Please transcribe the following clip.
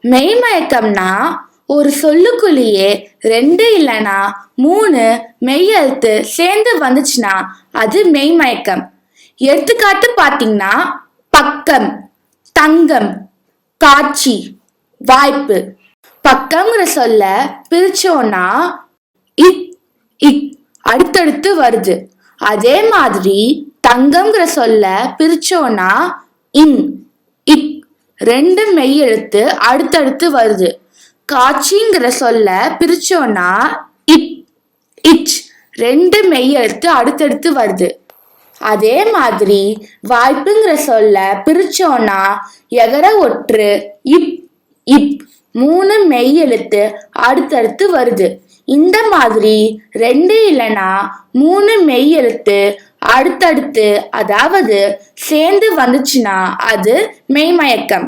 மெய்மயக்கம்னா ஒரு சொல்லுக்குள்ளேயே 2 இல்லைன்னா 3 மெய்யெழுத்து சேர்ந்து வந்துச்சுன்னா அது மெய்மயக்கம். எடுத்துக்காட்டு பாத்தீங்கன்னா பக்கம், தங்கம், காட்சி, வாய்ப்பு. பக்கம்ங்கிற சொல்ல பிரிச்சோம்னா இக் இக் அடுத்தடுத்து வருது. அதே மாதிரி தங்கம்ங்கிற சொல்ல பிரிச்சோம்னா இன் இக் 2 மெய்யெழுத்து அடுத்தடுத்து வருது. காட்சிங்கிற சொல்ல பிரிச்சோம்னா இட் இச் 2 மெய்யெழுத்து அடுத்தடுத்து வருது. அதே மாதிரி வாய்ப்புங்கிற சொல்ல பிரிச்சோம்னா எகர ஒற்று இப் இப் 3 மெய்யெழுத்து அடுத்தடுத்து வருது. இந்த மாதிரி 2 இல்லைன்னா 3 மெய்யெழுத்து அடுத்தடுத்து அதாவது சேர்ந்து வந்துச்சுன்னா அது மெய்மயக்கம்.